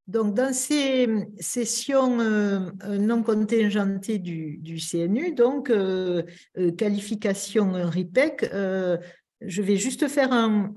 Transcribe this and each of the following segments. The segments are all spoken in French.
Donc, dans ces sessions non contingentées du CNU, donc qualification RIPEC, je vais juste faire un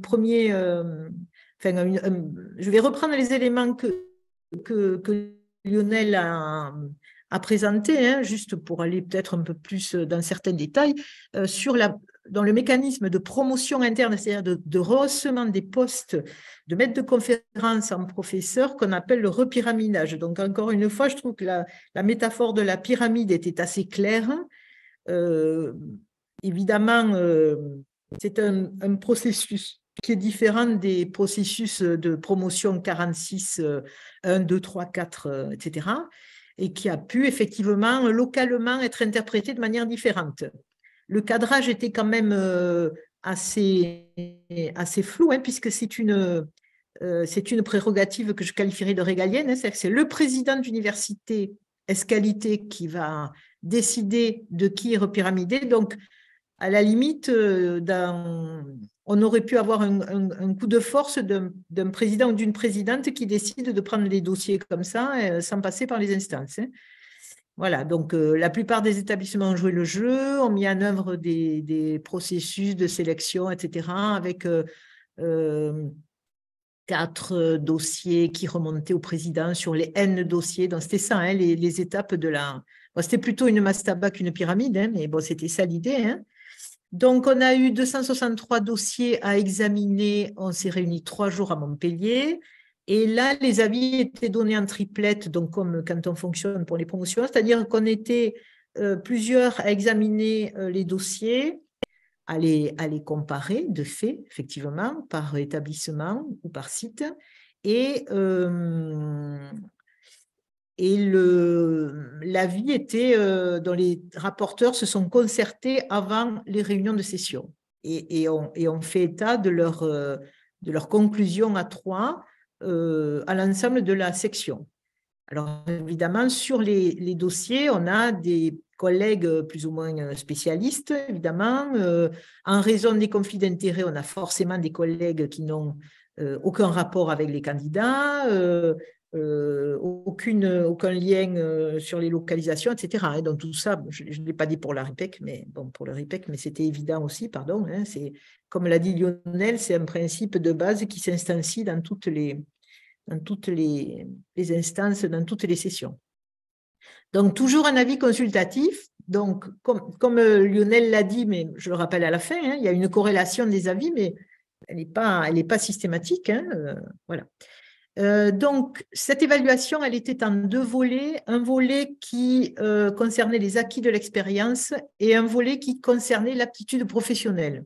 premier. Je vais reprendre les éléments que Lionel a présentés, hein, juste pour aller peut-être un peu plus dans certains détails, dans le mécanisme de promotion interne, c'est-à-dire de rehaussement des postes de maître de conférence en professeur qu'on appelle le repyramidage. Donc, encore une fois, je trouve que la métaphore de la pyramide était assez claire. Évidemment, c'est un processus qui est différent des processus de promotion 46, 1, 2, 3, 4, etc., et qui a pu effectivement localement être interprété de manière différente. Le cadrage était quand même assez flou, hein, puisque c'est une prérogative que je qualifierais de régalienne, hein, c'est-à-dire que c'est le président d'université ès-qualité qui va décider de qui est repyramidé. Donc, à la limite, on aurait pu avoir un coup de force d'un président ou d'une présidente qui décide de prendre les dossiers comme ça, sans passer par les instances. Hein. Voilà, donc la plupart des établissements ont joué le jeu, ont mis en œuvre des processus de sélection, etc., avec 4 dossiers qui remontaient au président sur les N dossiers. Donc, c'était ça, hein, les étapes de la... Bon, c'était plutôt une mastaba qu'une pyramide, hein, mais bon, c'était ça l'idée. Hein. Donc, on a eu 263 dossiers à examiner. On s'est réunis 3 jours à Montpellier. Et là, les avis étaient donnés en triplette, donc comme quand on fonctionne pour les promotions, c'est-à-dire qu'on était plusieurs à examiner les dossiers, à les comparer de fait, effectivement, par établissement ou par site. Et l'avis était, dont les rapporteurs se sont concertés avant les réunions de session et on fait état de leur conclusion à 3 à l'ensemble de la section. Alors évidemment, sur les dossiers, on a des collègues plus ou moins spécialistes, évidemment. En raison des conflits d'intérêts, on a forcément des collègues qui n'ont aucun rapport avec les candidats, aucun lien sur les localisations, etc. Et donc tout ça, je ne l'ai pas dit pour la RIPEC, mais bon, pour le RIPEC, mais c'était évident aussi, pardon. Hein, comme l'a dit Lionel, c'est un principe de base qui s'instancie dans toutes les instances, dans toutes les sessions. Donc, toujours un avis consultatif. Donc, comme Lionel l'a dit, mais je le rappelle à la fin, hein, il y a une corrélation des avis, mais elle n'est pas systématique. Hein, voilà. Donc, cette évaluation, elle était en 2 volets. Un volet qui concernait les acquis de l'expérience et un volet qui concernait l'aptitude professionnelle.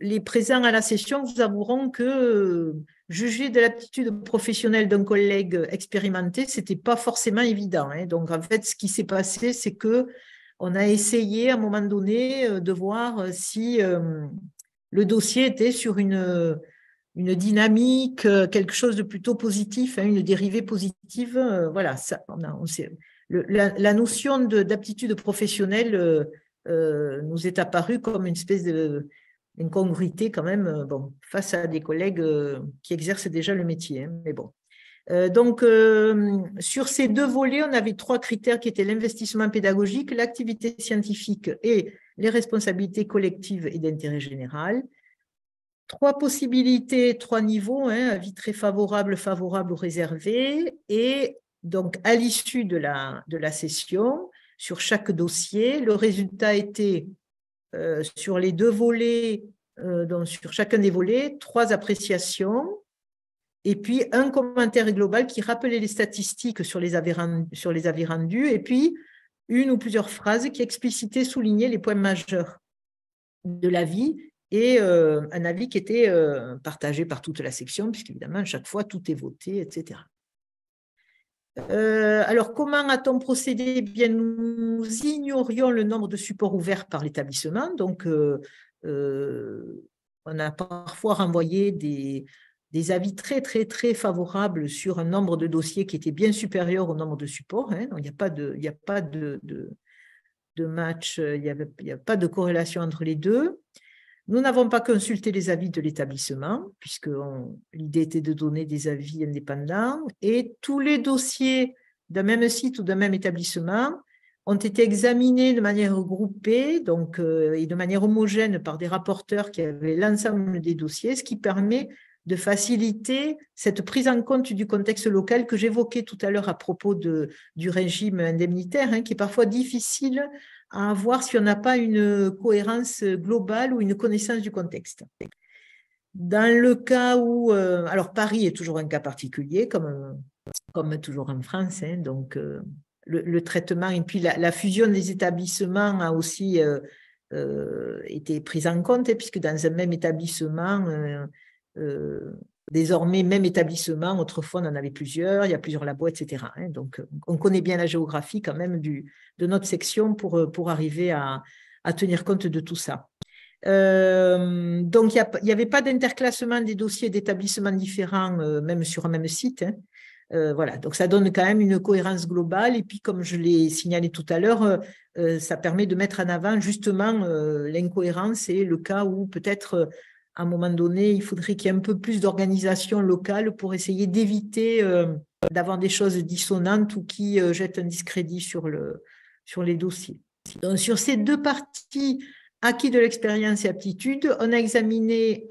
Les présents à la session vous avoueront que juger de l'aptitude professionnelle d'un collègue expérimenté, ce n'était pas forcément évident. Hein. Donc, en fait, ce qui s'est passé, c'est qu'on a essayé à un moment donné de voir si le dossier était sur une dynamique, quelque chose de plutôt positif, hein, une dérivée positive. Voilà, ça, la notion d'aptitude professionnelle nous est apparue comme une espèce d'incongruité quand même, bon, face à des collègues qui exercent déjà le métier. Hein, mais bon. Donc, sur ces 2 volets, on avait 3 critères qui étaient l'investissement pédagogique, l'activité scientifique et les responsabilités collectives et d'intérêt général. 3 possibilités, 3 niveaux, hein, avis très favorable, favorable ou réservé. Et donc, à l'issue de la session, sur chaque dossier, le résultat était sur les 2 volets, donc sur chacun des volets, 3 appréciations et puis un commentaire global qui rappelait les statistiques sur les avis rendus et puis une ou plusieurs phrases qui explicitaient, soulignaient les points majeurs de l'avis et un avis qui était partagé par toute la section, puisqu'évidemment, à chaque fois, tout est voté, etc. Alors, comment a-t-on procédé? Eh bien, nous ignorions le nombre de supports ouverts par l'établissement. Donc, on a parfois renvoyé des avis très, très, très favorables sur un nombre de dossiers qui était bien supérieur au nombre de supports. Hein. Donc, il n'y a pas de match, il n'y a pas de corrélation entre les deux. Nous n'avons pas consulté les avis de l'établissement, puisque l'idée était de donner des avis indépendants, et tous les dossiers d'un même site ou d'un même établissement ont été examinés de manière groupée donc, et de manière homogène par des rapporteurs qui avaient l'ensemble des dossiers, ce qui permet de faciliter cette prise en compte du contexte local que j'évoquais tout à l'heure à propos du régime indemnitaire, qui est parfois difficile à voir si on n'a pas une cohérence globale ou une connaissance du contexte. Dans le cas où, alors Paris est toujours un cas particulier, comme toujours en France, donc le traitement et puis la fusion des établissements a aussi été prise en compte, puisque dans un même établissement, désormais, même établissement, autrefois on en avait plusieurs, il y a plusieurs labos, etc. Donc, on connaît bien la géographie quand même de notre section pour arriver à tenir compte de tout ça. Donc, il n'y avait pas d'interclassement des dossiers d'établissements différents, même sur un même site. Voilà, donc ça donne quand même une cohérence globale. Et puis, comme je l'ai signalé tout à l'heure, ça permet de mettre en avant justement l'incohérence et le cas où peut-être à un moment donné, il faudrait qu'il y ait un peu plus d'organisation locale pour essayer d'éviter d'avoir des choses dissonantes ou qui jettent un discrédit sur les dossiers. Donc, sur ces deux parties, acquis de l'expérience et aptitude, on a examiné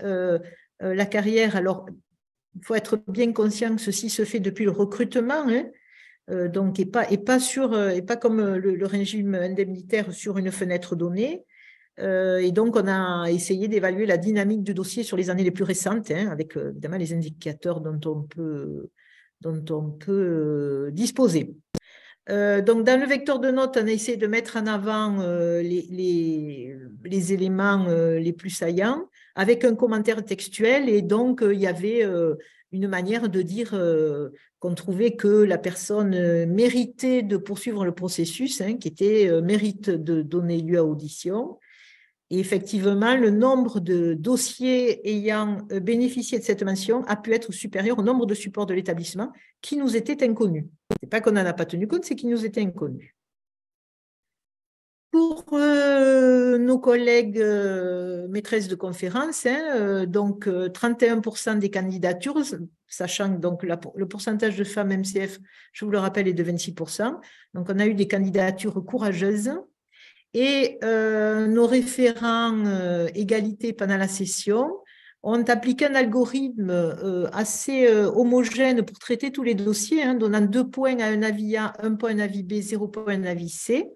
la carrière. Alors, il faut être bien conscient que ceci se fait depuis le recrutement, donc, et pas comme le régime indemnitaire sur une fenêtre donnée. Et donc, on a essayé d'évaluer la dynamique du dossier sur les années les plus récentes, avec évidemment les indicateurs dont on peut disposer. Donc, dans le vecteur de notes, on a essayé de mettre en avant les éléments les plus saillants avec un commentaire textuel. Et donc, il y avait une manière de dire qu'on trouvait que la personne méritait de poursuivre le processus, qui était mérite de donner lieu à audition. Et effectivement, le nombre de dossiers ayant bénéficié de cette mention a pu être supérieur au nombre de supports de l'établissement qui nous étaient inconnus. Ce n'est pas qu'on n'en a pas tenu compte, c'est qu'ils nous étaient inconnus. Pour nos collègues maîtresses de conférences, donc 31% des candidatures, sachant que donc, le pourcentage de femmes MCF, je vous le rappelle, est de 26%. Donc, on a eu des candidatures courageuses. Et nos référents égalité pendant la session ont appliqué un algorithme assez homogène pour traiter tous les dossiers, donnant 2 points à un avis A, 1 point à un avis B, 0 point à un avis C.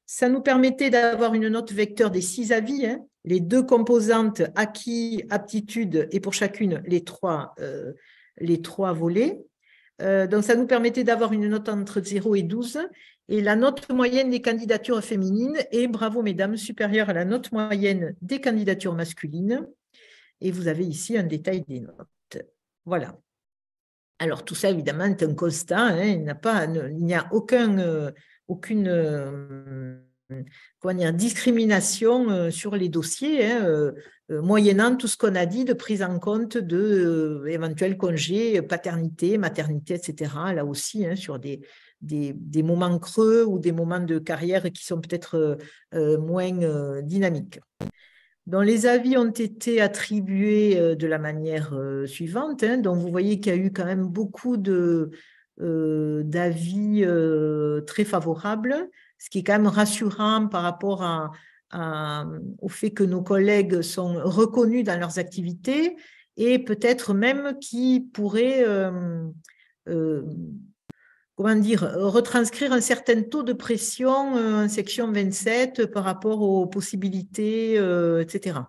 Ça nous permettait d'avoir une note vecteur des 6 avis, les 2 composantes acquis, aptitude, et pour chacune les 3 volets. Donc, ça nous permettait d'avoir une note entre 0 et 12. Et la note moyenne des candidatures féminines est, bravo mesdames, supérieure à la note moyenne des candidatures masculines. Et vous avez ici un détail des notes. Voilà. Alors, tout ça, évidemment, est un constat. Il n'y a aucune discrimination sur les dossiers, moyennant tout ce qu'on a dit de prise en compte d'éventuels congés, paternité, maternité, etc. Là aussi, sur des moments creux ou des moments de carrière qui sont peut-être moins dynamiques. Donc, les avis ont été attribués de la manière suivante. Donc, vous voyez qu'il y a eu quand même beaucoup d'avis très favorables, ce qui est quand même rassurant par rapport au fait que nos collègues sont reconnus dans leurs activités et peut-être même qui pourraient retranscrire un certain taux de pression en section 27 par rapport aux possibilités, etc.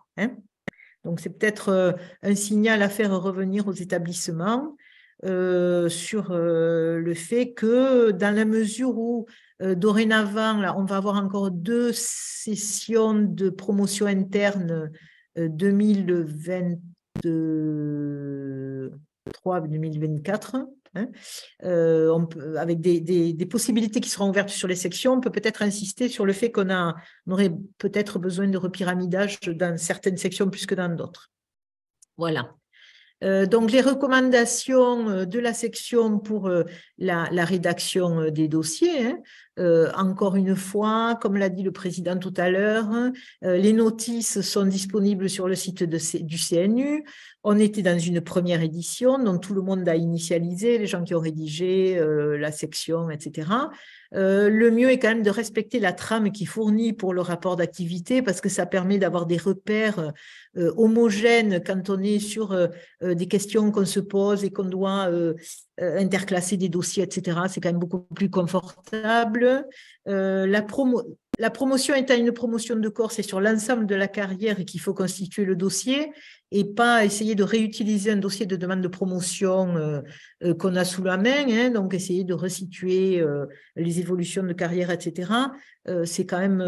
Donc, c'est peut-être un signal à faire revenir aux établissements sur le fait que dans la mesure où dorénavant, là, on va avoir encore 2 sessions de promotion interne 2023-2024, avec des possibilités qui seront ouvertes sur les sections, on peut peut-être insister sur le fait qu'on aurait peut-être besoin de repyramidage dans certaines sections plus que dans d'autres. Voilà. Donc, les recommandations de la section pour la rédaction des dossiers, Encore une fois, comme l'a dit le président tout à l'heure, les notices sont disponibles sur le site du CNU. On était dans une première édition, donc tout le monde a initialisé, les gens qui ont rédigé la section, etc. Le mieux est quand même de respecter la trame qui fournit pour le rapport d'activité parce que ça permet d'avoir des repères homogènes quand on est sur des questions qu'on se pose et qu'on doit interclasser des dossiers, etc. C'est quand même beaucoup plus confortable. La promotion étant une promotion de corps, c'est sur l'ensemble de la carrière qu'il faut constituer le dossier et pas essayer de réutiliser un dossier de demande de promotion qu'on a sous la main, hein, donc essayer de resituer les évolutions de carrière, etc. C'est quand même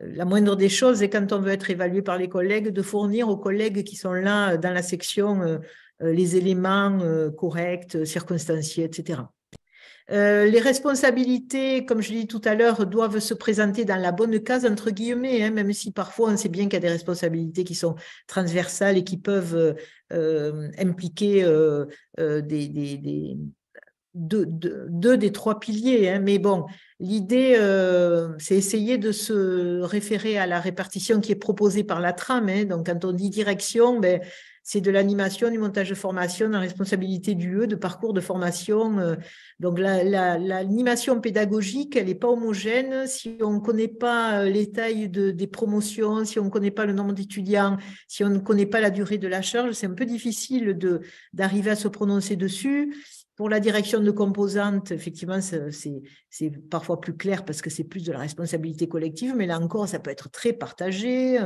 la moindre des choses, et quand on veut être évalué par les collègues, de fournir aux collègues qui sont là dans la section les éléments corrects, circonstanciés, etc. Les responsabilités, comme je l'ai dit tout à l'heure, doivent se présenter dans la bonne case, entre guillemets, hein, même si parfois on sait bien qu'il y a des responsabilités qui sont transversales et qui peuvent impliquer deux des trois piliers. Hein, mais bon, l'idée, c'est essayer de se référer à la répartition qui est proposée par la trame. Hein, donc, quand on dit direction, ben, c'est de l'animation, du montage de formation, de la responsabilité du E, de parcours de formation. Donc, l'animation pédagogique, elle n'est pas homogène. Si on ne connaît pas les tailles des promotions, si on ne connaît pas le nombre d'étudiants, si on ne connaît pas la durée de la charge, c'est un peu difficile d'arriver à se prononcer dessus. Pour la direction de composantes, effectivement, c'est parfois plus clair parce que c'est plus de la responsabilité collective, mais là encore, ça peut être très partagé,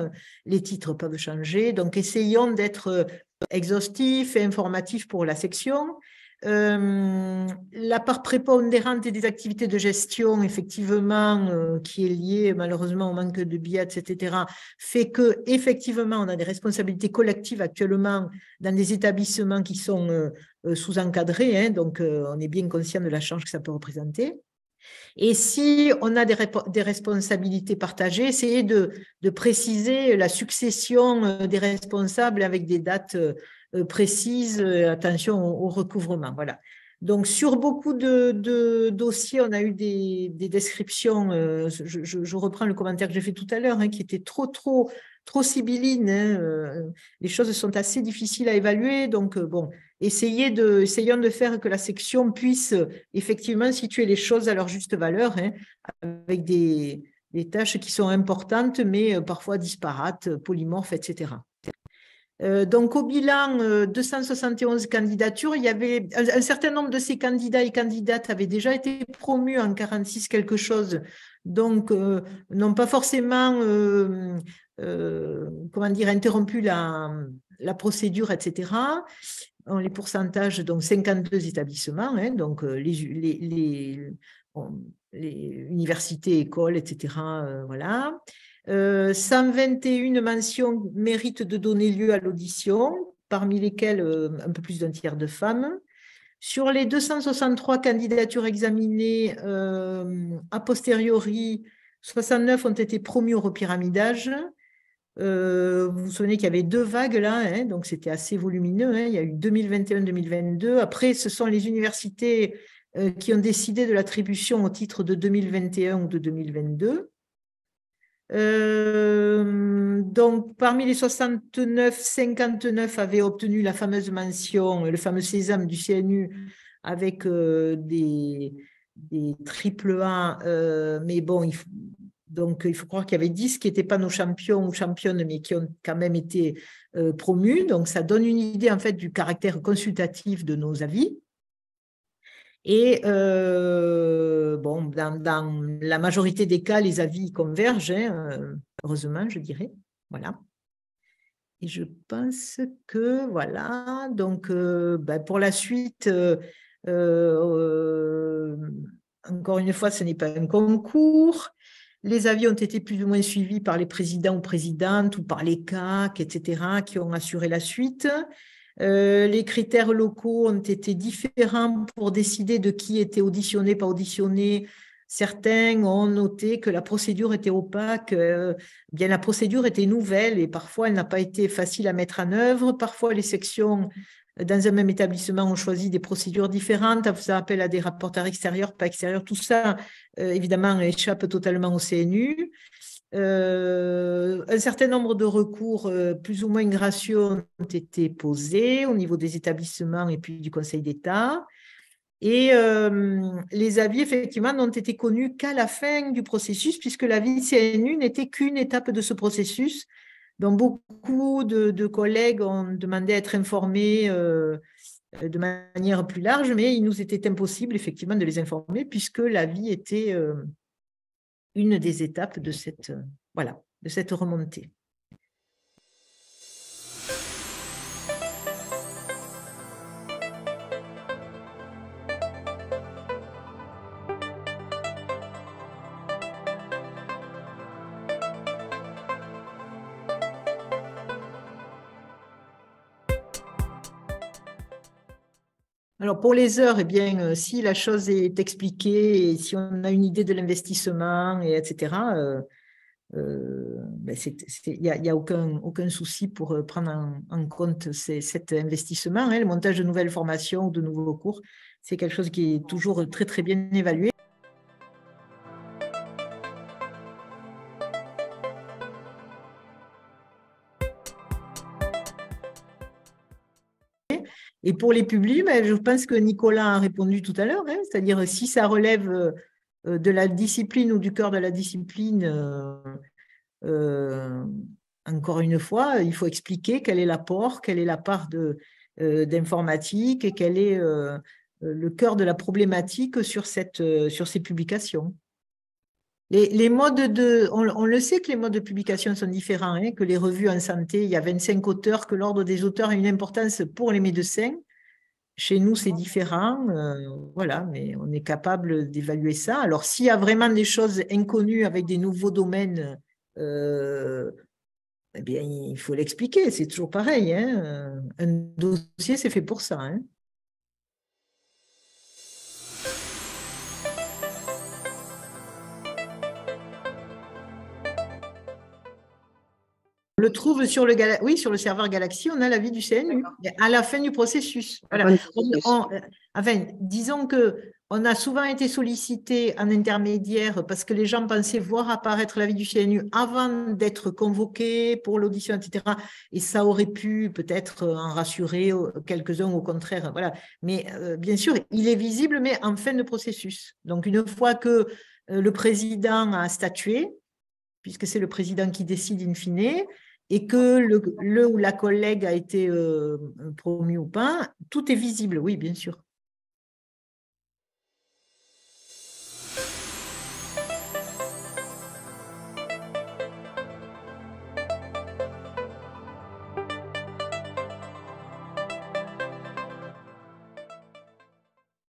les titres peuvent changer. Donc, essayons d'être exhaustifs et informatifs pour la section. La part prépondérante des activités de gestion, effectivement, qui est liée malheureusement au manque de billets, etc., fait que effectivement, on a des responsabilités collectives actuellement dans des établissements qui sont sous-encadrés, hein, donc on est bien conscient de la charge que ça peut représenter. Et si on a des responsabilités partagées, essayer de préciser la succession des responsables avec des dates précises, attention au recouvrement. Voilà. Donc, sur beaucoup de dossiers, on a eu des descriptions, je reprends le commentaire que j'ai fait tout à l'heure, hein, qui était trop sibyllines. Hein, les choses sont assez difficiles à évaluer. Donc, bon, essayons de faire que la section puisse effectivement situer les choses à leur juste valeur, hein, avec des tâches qui sont importantes, mais parfois disparates, polymorphes, etc. Donc, au bilan, 271 candidatures, il y avait un certain nombre de ces candidats et candidates avaient déjà été promus en 46 quelque chose, donc n'ont pas forcément comment dire, interrompu la procédure, etc. Les pourcentages, donc 52 établissements, hein, donc les universités, écoles, etc. Voilà. 121 mentions méritent de donner lieu à l'audition, parmi lesquelles un peu plus d'un tiers de femmes. Sur les 263 candidatures examinées, a posteriori, 69 ont été promues au repyramidage. Vous vous souvenez qu'il y avait 2 vagues là, hein, donc c'était assez volumineux. Hein, il y a eu 2021-2022. Après, ce sont les universités qui ont décidé de l'attribution au titre de 2021 ou de 2022. Donc, parmi les 69, 59 avaient obtenu la fameuse mention, le fameux sésame du CNU avec des triple A, mais bon, il faut croire qu'il y avait 10 qui n'étaient pas nos champions ou championnes, mais qui ont quand même été promus. Donc, ça donne une idée en fait du caractère consultatif de nos avis. Et bon, dans la majorité des cas, les avis convergent, hein, heureusement, je dirais. Voilà. Et je pense que, voilà, donc pour la suite, encore une fois, ce n'est pas un concours. Les avis ont été plus ou moins suivis par les présidents ou présidentes ou par les CAC, etc., qui ont assuré la suite. Les critères locaux ont été différents pour décider de qui était auditionné, pas auditionné. Certains ont noté que la procédure était opaque. Bien, la procédure était nouvelle et parfois elle n'a pas été facile à mettre en œuvre. Parfois, les sections dans un même établissement, on choisit des procédures différentes, on fait appel à des rapporteurs extérieurs, pas extérieurs, tout ça, évidemment, échappe totalement au CNU. Un certain nombre de recours plus ou moins gracieux ont été posés au niveau des établissements et puis du Conseil d'État. Et les avis, effectivement, n'ont été connus qu'à la fin du processus, puisque l'avis CNU n'était qu'une étape de ce processus. Donc, beaucoup de collègues ont demandé à être informés de manière plus large, mais il nous était impossible, effectivement, de les informer, puisque l'avis était une des étapes de voilà, de cette remontée. Alors, pour les heures, eh bien, si la chose est expliquée et si on a une idée de l'investissement, etc., ben il n'y a aucun souci pour prendre en compte cet investissement. Hein. Le montage de nouvelles formations ou de nouveaux cours, c'est quelque chose qui est toujours très, très bien évalué. Et pour les publics, ben, je pense que Nicolas a répondu tout à l'heure, hein, c'est-à-dire si ça relève de la discipline ou du cœur de la discipline, encore une fois, il faut expliquer quel est l'apport, quelle est la part d'informatique et quel est le cœur de la problématique sur ces publications. Les modes on le sait que les modes de publication sont différents, hein, que les revues en santé, il y a 25 auteurs, que l'ordre des auteurs a une importance pour les médecins. Chez nous, c'est différent, voilà, mais on est capable d'évaluer ça. Alors, s'il y a vraiment des choses inconnues avec des nouveaux domaines, eh bien, il faut l'expliquer, c'est toujours pareil. Hein. Un dossier, c'est fait pour ça. Hein. On le trouve sur sur le serveur Galaxy, on a l'avis du CNU à la fin du processus. Voilà. Enfin, disons qu'on a souvent été sollicité en intermédiaire parce que les gens pensaient voir apparaître l'avis du CNU avant d'être convoqués pour l'audition, etc. Et ça aurait pu peut-être en rassurer quelques-uns au contraire. Voilà. Mais bien sûr, il est visible, mais en fin de processus. Donc, une fois que le président a statué, puisque c'est le président qui décide in fine, et que le ou la collègue a été promu ou pas, tout est visible, oui, bien sûr.